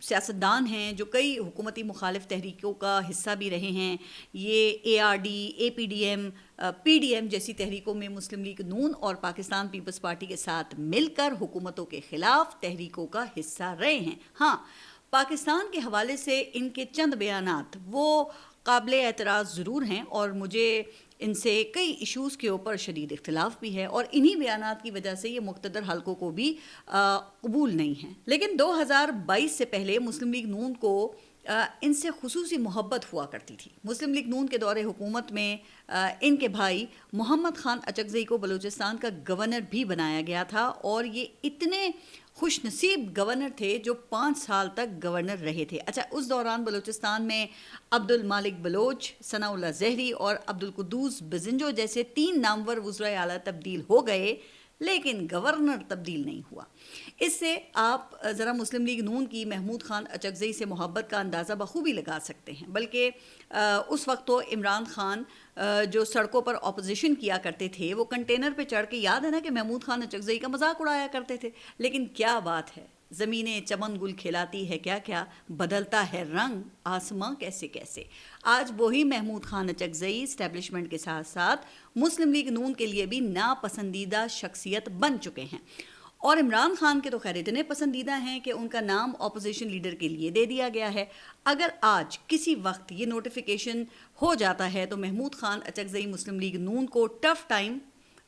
سیاستدان ہیں جو کئی حکومتی مخالف تحریکوں کا حصہ بھی رہے ہیں. یہ ARD, APDM, PDM جیسی تحریکوں میں مسلم لیگ نون اور پاکستان پیپلز پارٹی کے ساتھ مل کر حکومتوں کے خلاف تحریکوں کا حصہ رہے ہیں. ہاں، پاکستان کے حوالے سے ان کے چند بیانات وہ قابل اعتراض ضرور ہیں اور مجھے ان سے کئی ایشوز کے اوپر شدید اختلاف بھی ہے، اور انہی بیانات کی وجہ سے یہ مقتدر حلقوں کو بھی قبول نہیں ہیں. لیکن 2022 سے پہلے مسلم لیگ نون کو ان سے خصوصی محبت ہوا کرتی تھی. مسلم لیگ نون کے دور حکومت میں ان کے بھائی محمد خان اچکزئی کو بلوچستان کا گورنر بھی بنایا گیا تھا، اور یہ اتنے خوش نصیب گورنر تھے جو 5 سال تک گورنر رہے تھے. اچھا، اس دوران بلوچستان میں عبد المالک بلوچ، ثناء اللہ زہری اور عبد القدوس بزنجو جیسے 3 نامور وزرائے اعلیٰ تبدیل ہو گئے، لیکن گورنر تبدیل نہیں ہوا. اس سے آپ ذرا مسلم لیگ نون کی محمود خان اچکزئی سے محبت کا اندازہ بخوبی لگا سکتے ہیں. بلکہ اس وقت تو عمران خان جو سڑکوں پر اپوزیشن کیا کرتے تھے، وہ کنٹینر پہ چڑھ کے، یاد ہے نا کہ محمود خان اچکزئی کا مذاق اڑایا کرتے تھے. لیکن کیا بات ہے، زمینیں چمن گل کھلاتی ہے کیا کیا، بدلتا ہے رنگ آسماں کیسے کیسے. آج وہی محمود خان اچکزئی اسٹیبلشمنٹ کے ساتھ ساتھ مسلم لیگ نون کے لیے بھی ناپسندیدہ شخصیت بن چکے ہیں. اور عمران خان کے تو خیر اتنے پسندیدہ ہیں کہ ان کا نام اپوزیشن لیڈر کے لیے دے دیا گیا ہے. اگر آج کسی وقت یہ نوٹیفیکیشن ہو جاتا ہے تو محمود خان اچکزئی مسلم لیگ نون کو ٹف ٹائم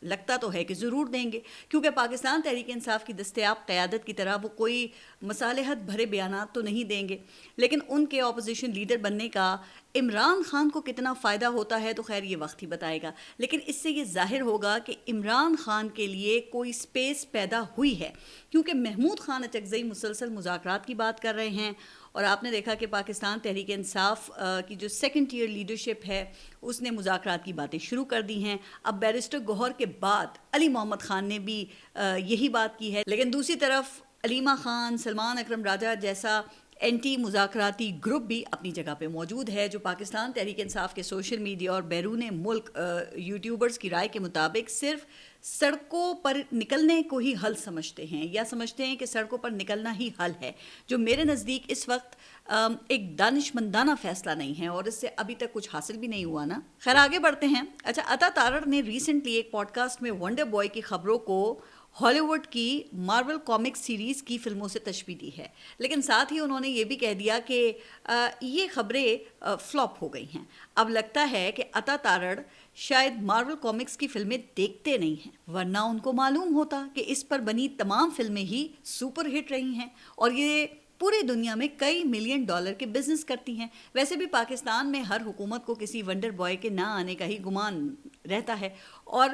لگتا تو ہے کہ ضرور دیں گے، کیونکہ پاکستان تحریک انصاف کی دستیاب قیادت کی طرح وہ کوئی مصالحت بھرے بیانات تو نہیں دیں گے. لیکن ان کے اپوزیشن لیڈر بننے کا عمران خان کو کتنا فائدہ ہوتا ہے تو خیر یہ وقت ہی بتائے گا. لیکن اس سے یہ ظاہر ہوگا کہ عمران خان کے لیے کوئی سپیس پیدا ہوئی ہے، کیونکہ محمود خان اچکزئی مسلسل مذاکرات کی بات کر رہے ہیں. اور آپ نے دیکھا کہ پاکستان تحریک انصاف کی جو سیکنڈ ٹیئر لیڈرشپ ہے اس نے مذاکرات کی باتیں شروع کر دی ہیں. اب بیرسٹر گوہر کے بعد علی محمد خان نے بھی یہی بات کی ہے. لیکن دوسری طرف علیمہ خان، سلمان اکرم راجہ جیسا اینٹی مذاکراتی گروپ بھی اپنی جگہ پہ موجود ہے، جو پاکستان تحریک انصاف کے سوشل میڈیا اور بیرون ملک یوٹیوبرز کی رائے کے مطابق صرف سڑکوں پر نکلنے کو ہی حل سمجھتے ہیں، یا سمجھتے ہیں کہ سڑکوں پر نکلنا ہی حل ہے، جو میرے نزدیک اس وقت ایک دانشمندانہ فیصلہ نہیں ہے، اور اس سے ابھی تک کچھ حاصل بھی نہیں ہوا نا. خیر آگے بڑھتے ہیں. اچھا، عطا تارڑ نے ریسنٹلی ایک پوڈ کاسٹ میں ونڈر بوائے کی خبروں کو ہالی ووڈ کی مارول کامکس سیریز کی فلموں سے تشبیہ دی ہے، لیکن ساتھ ہی انہوں نے یہ بھی کہہ دیا کہ یہ خبریں فلاپ ہو گئی ہیں. اب لگتا ہے کہ عطا تارڑ شاید مارول کامکس کی فلمیں دیکھتے نہیں ہیں، ورنہ ان کو معلوم ہوتا کہ اس پر بنی تمام فلمیں ہی سپر ہٹ رہی ہیں اور یہ پوری دنیا میں کئی ملین ڈالر کے بزنس کرتی ہیں. ویسے بھی پاکستان میں ہر حکومت کو کسی ونڈر بوائے کے نہ آنے کا ہی گمان رہتا ہے، اور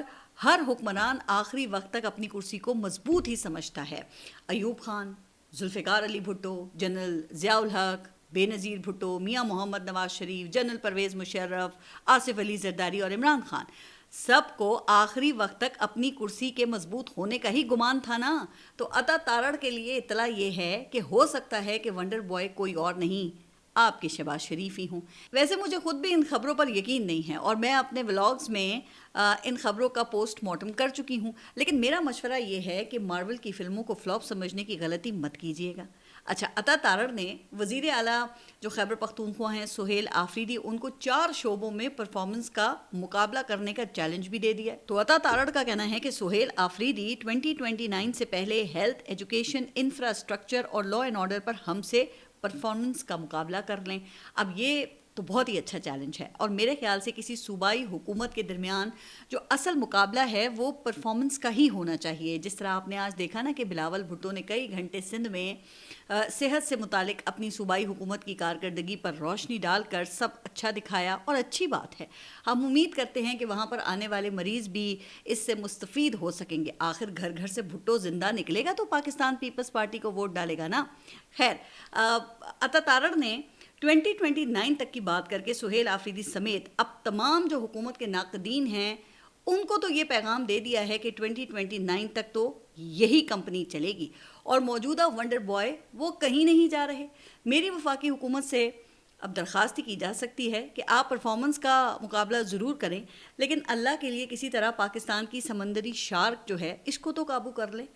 ہر حکمران آخری وقت تک اپنی کرسی کو مضبوط ہی سمجھتا ہے. ایوب خان، ذوالفقار علی بھٹو، جنرل ضیاء الحق، بے نظیر بھٹو، میاں محمد نواز شریف، جنرل پرویز مشرف، آصف علی زرداری اور عمران خان، سب کو آخری وقت تک اپنی کرسی کے مضبوط ہونے کا ہی گمان تھا نا. تو عطا تارڑ کے لیے اطلاع یہ ہے کہ ہو سکتا ہے کہ ونڈر بوائے کوئی اور نہیں، آپ کے شہباز شریف ہی ہوں. ویسے مجھے خود بھی ان خبروں پر یقین نہیں ہے، اور میں اپنے ولاگز میں ان خبروں کا پوسٹ مارٹم کر چکی ہوں، لیکن میرا مشورہ یہ ہے کہ مارول کی فلموں کو فلاپ سمجھنے کی غلطی مت کیجیے گا. اچھا، عطا تارڑ نے وزیر اعلیٰ جو خیبر پختونخوا ہیں سہیل آفریدی، ان کو 4 شعبوں میں پرفارمنس کا مقابلہ کرنے کا چیلنج بھی دے دیا. تو عطا تارڑ کا کہنا ہے کہ سہیل آفریدی 2029 سے پہلے ہیلتھ، ایجوکیشن، انفراسٹرکچر اور لا اینڈ آرڈر پر ہم سے پرفارمنس کا مقابلہ کر لیں. اب یہ تو بہت ہی اچھا چیلنج ہے، اور میرے خیال سے کسی صوبائی حکومت کے درمیان جو اصل مقابلہ ہے وہ پرفارمنس کا ہی ہونا چاہیے. جس طرح آپ نے آج دیکھا نا کہ بلاول بھٹو نے کئی گھنٹے سندھ میں صحت سے متعلق اپنی صوبائی حکومت کی کارکردگی پر روشنی ڈال کر سب اچھا دکھایا، اور اچھی بات ہے. ہم امید کرتے ہیں کہ وہاں پر آنے والے مریض بھی اس سے مستفید ہو سکیں گے. آخر گھر گھر سے بھٹو زندہ نکلے گا تو پاکستان پیپلز پارٹی کو ووٹ ڈالے گا نا. خیر، عطا تارڑ نے 2029 تک کی بات کر کے سہیل آفریدی سمیت اب تمام جو حکومت کے ناقدین ہیں ان کو تو یہ پیغام دے دیا ہے کہ 2029 تک تو یہی کمپنی چلے گی، اور موجودہ ونڈر بوائے وہ کہیں نہیں جا رہے. میری وفاقی حکومت سے اب درخواست کی جا سکتی ہے کہ آپ پرفارمنس کا مقابلہ ضرور کریں، لیکن اللہ کے لیے کسی طرح پاکستان کی سمندری شارک جو ہے اس کو تو قابو کر لیں.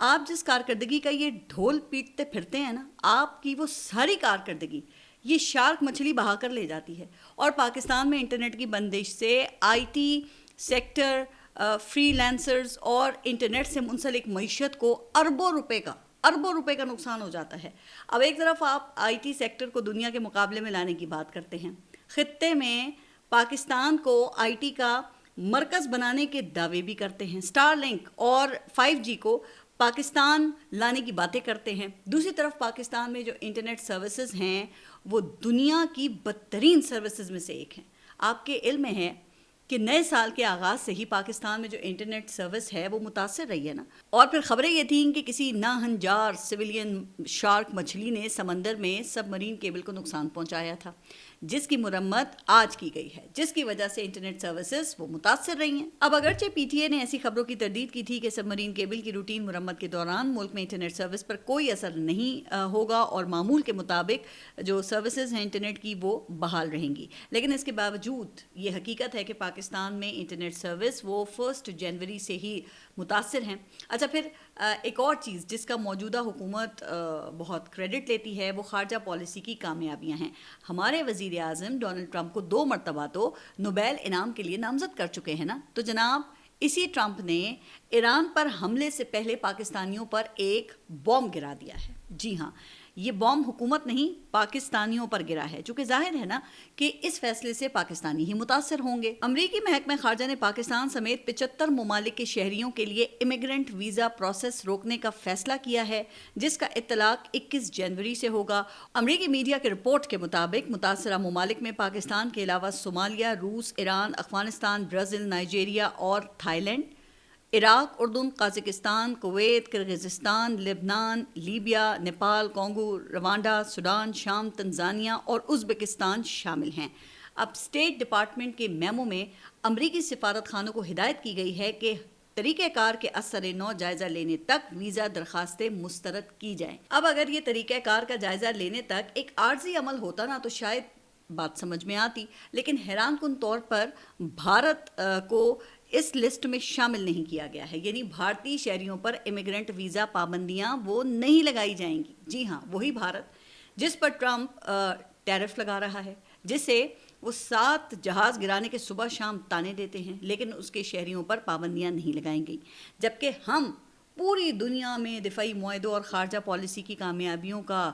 آپ جس کارکردگی کا یہ ڈھول پیٹتے پھرتے ہیں نا، آپ کی وہ ساری کارکردگی یہ شارک مچھلی بہا کر لے جاتی ہے. اور پاکستان میں انٹرنیٹ کی بندش سے آئی ٹی سیکٹر، فری لینسرز اور انٹرنیٹ سے منسلک معیشت کو اربوں روپے کا نقصان ہو جاتا ہے. اب ایک طرف آپ آئی ٹی سیکٹر کو دنیا کے مقابلے میں لانے کی بات کرتے ہیں، خطے میں پاکستان کو آئی ٹی کا مرکز بنانے کے دعوے بھی کرتے ہیں، اسٹار لنک اور 5G کو پاکستان لانے کی باتیں کرتے ہیں. دوسری طرف پاکستان میں جو انٹرنیٹ سروسز ہیں وہ دنیا کی بدترین سروسز میں سے ایک ہیں. آپ کے علم میں ہے کہ نئے سال کے آغاز سے ہی پاکستان میں جو انٹرنیٹ سروس ہے وہ متاثر رہی ہے نا. اور پھر خبریں یہ تھیں کہ کسی ناہنجار سویلین شارک مچھلی نے سمندر میں سب مرین کیبل کو نقصان پہنچایا تھا، جس کی مرمت آج کی گئی ہے، جس کی وجہ سے انٹرنیٹ سروسز وہ متاثر رہی ہیں. اب اگرچہ پی ٹی اے نے ایسی خبروں کی تردید کی تھی کہ سب مرین کیبل کی روٹین مرمت کے دوران ملک میں انٹرنیٹ سروس پر کوئی اثر نہیں ہوگا اور معمول کے مطابق جو سروسز ہیں انٹرنیٹ کی وہ بحال رہیں گی، لیکن اس کے باوجود یہ حقیقت ہے کہ پاکستان میں انٹرنیٹ سروس وہ 1 جنوری سے ہی متاثر ہیں. اچھا، پھر ایک اور چیز جس کا موجودہ حکومت بہت کریڈٹ لیتی ہے وہ خارجہ پالیسی کی کامیابیاں ہیں. ہمارے وزیر اعظم ڈونلڈ ٹرمپ کو 2 مرتبہ تو نوبیل انعام کے لیے نامزد کر چکے ہیں نا. تو جناب اسی ٹرمپ نے ایران پر حملے سے پہلے پاکستانیوں پر ایک بم گرا دیا ہے. جی ہاں، یہ بم حکومت نہیں پاکستانیوں پر گرا ہے، چونکہ ظاہر ہے نا کہ اس فیصلے سے پاکستانی ہی متاثر ہوں گے. امریکی محکمہ خارجہ نے پاکستان سمیت 75 ممالک کے شہریوں کے لیے امیگرنٹ ویزا پروسیس روکنے کا فیصلہ کیا ہے، جس کا اطلاق 21 جنوری سے ہوگا. امریکی میڈیا کے رپورٹ کے مطابق متاثرہ ممالک میں پاکستان کے علاوہ صومالیہ، روس، ایران، افغانستان، برازیل، نائجیریا اور تھائی لینڈ، عراق، اردن، قازقستان، کویت، کرغزستان، لبنان، Libya, Nepal, Congo, Rwanda, Sudan, شام، تنزانیہ اور ازبکستان شامل ہیں. اب اسٹیٹ ڈپارٹمنٹ کے میمو میں امریکی سفارت خانوں کو ہدایت کی گئی ہے کہ طریقہ کار کے اثر نو جائزہ لینے تک ویزا درخواستیں مسترد کی جائیں. اب اگر یہ طریقہ کار کا جائزہ لینے تک ایک عارضی عمل ہوتا نا تو شاید بات سمجھ میں آتی، لیکن حیران کن طور پر بھارت کو اس لسٹ میں شامل نہیں کیا گیا ہے. یعنی بھارتی شہریوں پر امیگرنٹ ویزا پابندیاں وہ نہیں لگائی جائیں گی. جی ہاں، وہی بھارت جس پر ٹرمپ ٹیرف لگا رہا ہے، جسے وہ 7 جہاز گرانے کے صبح شام تانے دیتے ہیں، لیکن اس کے شہریوں پر پابندیاں نہیں لگائیں گئی. جبکہ ہم پوری دنیا میں دفاعی معاہدوں اور خارجہ پالیسی کی کامیابیوں کا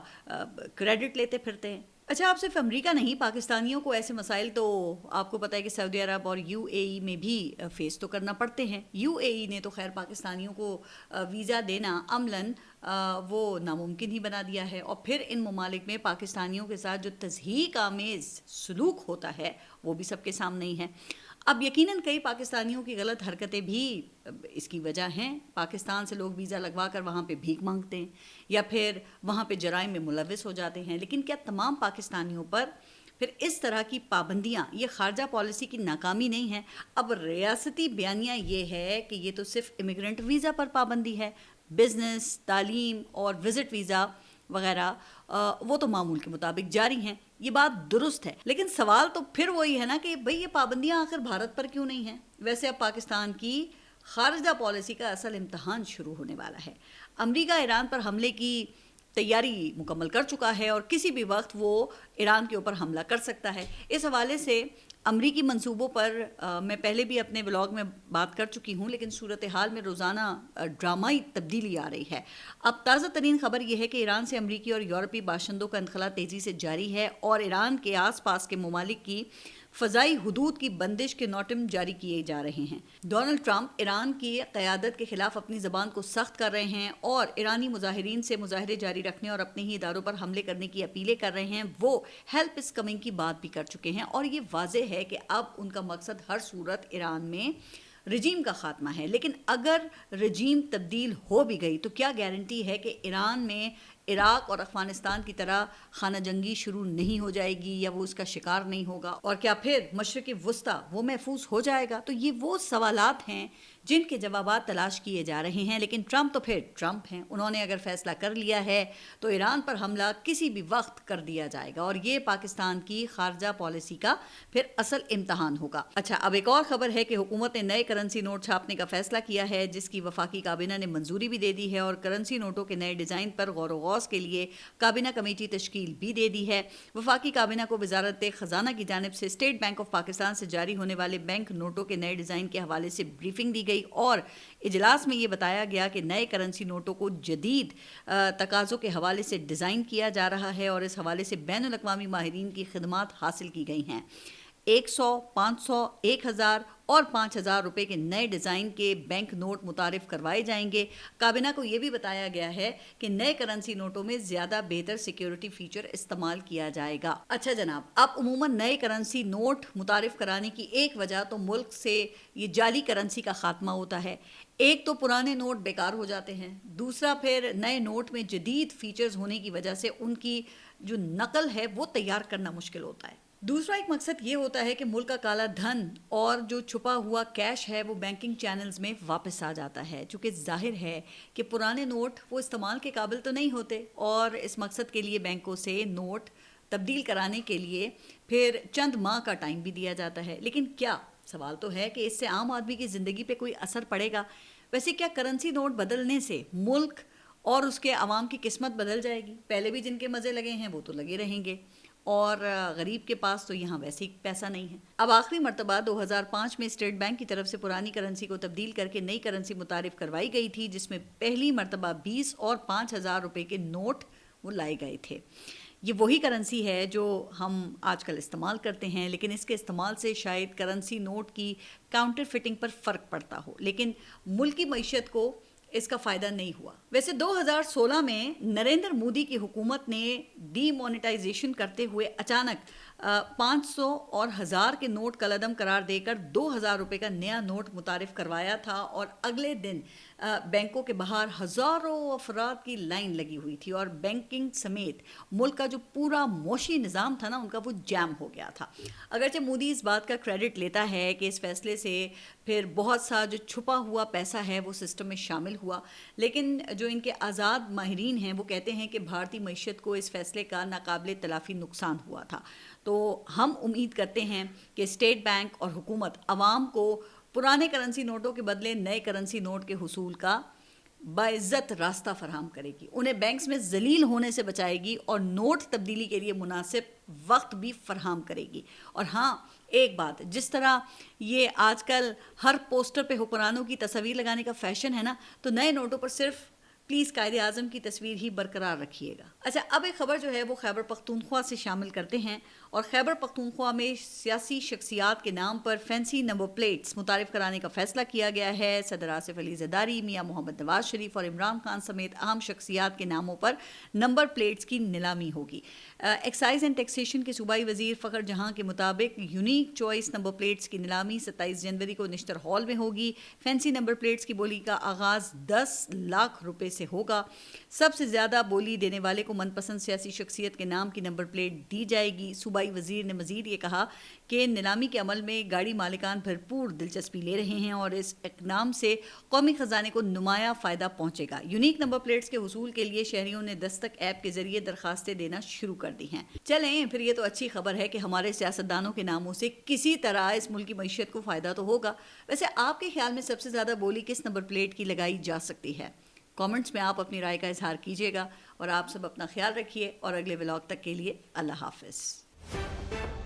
کریڈٹ لیتے پھرتے ہیں. اچھا، آپ صرف امریکہ نہیں، پاکستانیوں کو ایسے مسائل تو آپ کو پتہ ہے کہ سعودی عرب اور یو اے ای میں بھی فیس تو کرنا پڑتے ہیں. یو اے ای نے تو خیر پاکستانیوں کو ویزا دینا عملاً وہ ناممکن ہی بنا دیا ہے، اور پھر ان ممالک میں پاکستانیوں کے ساتھ جو تضحیک آمیز سلوک ہوتا ہے وہ بھی سب کے سامنے ہی ہے. اب یقیناً کئی پاکستانیوں کی غلط حرکتیں بھی اس کی وجہ ہیں. پاکستان سے لوگ ویزا لگوا کر وہاں پہ بھیک مانگتے ہیں یا پھر وہاں پہ جرائم میں ملوث ہو جاتے ہیں. لیکن کیا تمام پاکستانیوں پر پھر اس طرح کی پابندیاں یہ خارجہ پالیسی کی ناکامی نہیں ہے؟ اب ریاستی بیانیہ یہ ہے کہ یہ تو صرف امیگرنٹ ویزا پر پابندی ہے، بزنس، تعلیم اور وزٹ ویزا وغیرہ وہ تو معمول کے مطابق جاری ہیں. یہ بات درست ہے، لیکن سوال تو پھر وہی ہے نا کہ بھئی یہ پابندیاں آخر بھارت پر کیوں نہیں ہیں؟ ویسے اب پاکستان کی خارجہ پالیسی کا اصل امتحان شروع ہونے والا ہے. امریکہ ایران پر حملے کی تیاری مکمل کر چکا ہے اور کسی بھی وقت وہ ایران کے اوپر حملہ کر سکتا ہے. اس حوالے سے امریکی منصوبوں پر میں پہلے بھی اپنے ولاگ میں بات کر چکی ہوں، لیکن صورتحال میں روزانہ ڈرامائی تبدیلی آ رہی ہے. اب تازہ ترین خبر یہ ہے کہ ایران سے امریکی اور یورپی باشندوں کا انخلاء تیزی سے جاری ہے اور ایران کے آس پاس کے ممالک کی فضائی حدود کی بندش کے نوٹم جاری کیے جا رہے ہیں. ڈونلڈ ٹرمپ ایران کی قیادت کے خلاف اپنی زبان کو سخت کر رہے ہیں اور ایرانی مظاہرین سے مظاہرے جاری رکھنے اور اپنے ہی اداروں پر حملے کرنے کی اپیلیں کر رہے ہیں. وہ ہیلپ از کمنگ کی بات بھی کر چکے ہیں اور یہ واضح ہے کہ اب ان کا مقصد ہر صورت ایران میں رجیم کا خاتمہ ہے. لیکن اگر رجیم تبدیل ہو بھی گئی تو کیا گارنٹی ہے کہ ایران میں عراق اور افغانستان کی طرح خانہ جنگی شروع نہیں ہو جائے گی یا وہ اس کا شکار نہیں ہوگا؟ اور کیا پھر مشرق وسطیٰ وہ محفوظ ہو جائے گا؟ تو یہ وہ سوالات ہیں جن کے جوابات تلاش کیے جا رہے ہیں، لیکن ٹرمپ تو پھر ٹرمپ ہیں، انہوں نے اگر فیصلہ کر لیا ہے تو ایران پر حملہ کسی بھی وقت کر دیا جائے گا، اور یہ پاکستان کی خارجہ پالیسی کا پھر اصل امتحان ہوگا۔ اچھا، اب ایک اور خبر ہے کہ حکومت نے نئے کرنسی نوٹ چھاپنے کا فیصلہ کیا ہے، جس کی وفاقی کابینہ نے منظوری بھی دے دی ہے، اور کرنسی نوٹوں کے نئے ڈیزائن پر غور و غوص کے لیے کابینہ کمیٹی تشکیل بھی دے دی ہے۔ وفاقی کابینہ کو وزارت خزانہ کی جانب سے اسٹیٹ بینک آف پاکستان سے جاری ہونے والے بینک نوٹوں کے نئے ڈیزائن کے حوالے سے بریفنگ دی گئی، اور اجلاس میں یہ بتایا گیا کہ نئے کرنسی نوٹوں کو جدید تقاضوں کے حوالے سے ڈیزائن کیا جا رہا ہے، اور اس حوالے سے بین الاقوامی ماہرین کی خدمات حاصل کی گئی ہیں۔ 100، 500، 1000 اور 5000 روپے کے نئے ڈیزائن کے بینک نوٹ متعارف کروائے جائیں گے۔ کابینہ کو یہ بھی بتایا گیا ہے کہ نئے کرنسی نوٹوں میں زیادہ بہتر سیکیورٹی فیچر استعمال کیا جائے گا۔ اچھا جناب، اب عموماً نئے کرنسی نوٹ متعارف کرانے کی ایک وجہ تو ملک سے یہ جعلی کرنسی کا خاتمہ ہوتا ہے۔ ایک تو پرانے نوٹ بیکار ہو جاتے ہیں، دوسرا پھر نئے نوٹ میں جدید فیچرز ہونے کی وجہ سے ان کی جو نقل ہے وہ تیار کرنا مشکل ہوتا ہے۔ دوسرا ایک مقصد یہ ہوتا ہے کہ ملک کا کالا دھن اور جو چھپا ہوا کیش ہے وہ بینکنگ چینلز میں واپس آ جاتا ہے، چونکہ ظاہر ہے کہ پرانے نوٹ وہ استعمال کے قابل تو نہیں ہوتے، اور اس مقصد کے لیے بینکوں سے نوٹ تبدیل کرانے کے لیے پھر چند ماہ کا ٹائم بھی دیا جاتا ہے۔ لیکن کیا سوال تو ہے کہ اس سے عام آدمی کی زندگی پہ کوئی اثر پڑے گا؟ ویسے کیا کرنسی نوٹ بدلنے سے ملک اور اس کے عوام کی قسمت بدل جائے گی؟ پہلے بھی جن کے مزے لگے ہیں وہ تو لگے رہیں گے، اور غریب کے پاس تو یہاں ویسے ہی پیسہ نہیں ہے۔ اب آخری مرتبہ 2005 میں اسٹیٹ بینک کی طرف سے پرانی کرنسی کو تبدیل کر کے نئی کرنسی متعارف کروائی گئی تھی، جس میں پہلی مرتبہ 20 اور 5000 روپے کے نوٹ وہ لائے گئے تھے۔ یہ وہی کرنسی ہے جو ہم آج کل استعمال کرتے ہیں، لیکن اس کے استعمال سے شاید کرنسی نوٹ کی کاؤنٹر فٹنگ پر فرق پڑتا ہو، لیکن ملکی معیشت کو اس کا فائدہ نہیں ہوا۔ ویسے 2016 میں نریندر مودی کی حکومت نے ڈی مونیٹائزیشن کرتے ہوئے اچانک 500 اور 1000 کے نوٹ کالعدم قرار دے کر 2000 روپے کا نیا نوٹ متعارف کروایا تھا، اور اگلے دن بینکوں کے باہر ہزاروں افراد کی لائن لگی ہوئی تھی، اور بینکنگ سمیت ملک کا جو پورا معاشی نظام تھا نا ان کا وہ جام ہو گیا تھا۔ اگرچہ مودی اس بات کا کریڈٹ لیتا ہے کہ اس فیصلے سے پھر بہت سا جو چھپا ہوا پیسہ ہے وہ سسٹم میں شامل ہوا، لیکن جو ان کے آزاد ماہرین ہیں وہ کہتے ہیں کہ بھارتی معیشت کو اس فیصلے کا ناقابل تلافی نقصان ہوا تھا۔ تو ہم امید کرتے ہیں کہ اسٹیٹ بینک اور حکومت عوام کو پرانے کرنسی نوٹوں کے بدلے نئے کرنسی نوٹ کے حصول کا باعزت راستہ فراہم کرے گی، انہیں بینکس میں ذلیل ہونے سے بچائے گی، اور نوٹ تبدیلی کے لیے مناسب وقت بھی فراہم کرے گی۔ اور ہاں ایک بات، جس طرح یہ آج کل ہر پوسٹر پہ حکمرانوں کی تصاویر لگانے کا فیشن ہے نا، تو نئے نوٹوں پر صرف پلیز قائد اعظم کی تصویر ہی برقرار رکھیے گا۔ اچھا، اب ایک خبر جو ہے وہ خیبر پختونخوا سے شامل کرتے ہیں، اور خیبر پختونخوا میں سیاسی شخصیات کے نام پر فینسی نمبر پلیٹس متعارف کرانے کا فیصلہ کیا گیا ہے۔ صدر آصف علی زرداری، میاں محمد نواز شریف اور عمران خان سمیت اہم شخصیات کے ناموں پر نمبر پلیٹس کی نیلامی ہوگی۔ ایکسائز اینڈ ٹیکسیشن کے صوبائی وزیر فخر جہاں کے مطابق یونیک چوائس نمبر پلیٹس کی نیلامی 27 جنوری کو نشتر ہال میں ہوگی۔ فینسی نمبر پلیٹس کی بولی کا آغاز 10 لاکھ روپے سے ہوگا۔ سب سے زیادہ بولی دینے والے کو من پسند سیاسی شخصیت کے نام کی نمبر پلیٹ دی جائے گی۔ صوبائی وزیر نے مزید یہ کہا کہ نیلامی کے عمل میں گاڑی مالکان بھرپور دلچسپی لے رہے ہیں، اور اس اقدام سے قومی خزانے کو نمایاں فائدہ پہنچے گا۔ یونیک نمبر پلیٹس کے حصول کے لیے شہریوں نے دستک ایپ کے ذریعے درخواستیں دینا شروع کر دی ہیں۔ چلیں پھر، یہ تو اچھی خبر ہے کہ ہمارے سیاستدانوں کے ناموں سے کسی طرح اس ملک کی معیشت کو فائدہ تو ہوگا۔ ویسے آپ کے خیال میں سب سے زیادہ بولی کس نمبر پلیٹ کی لگائی جا سکتی ہے؟ کامنٹس میں آپ اپنی رائے کا اظہار کیجیے گا، اور آپ سب اپنا خیال رکھیے، اور اگلے ولاگ تک کے لیے اللہ حافظ۔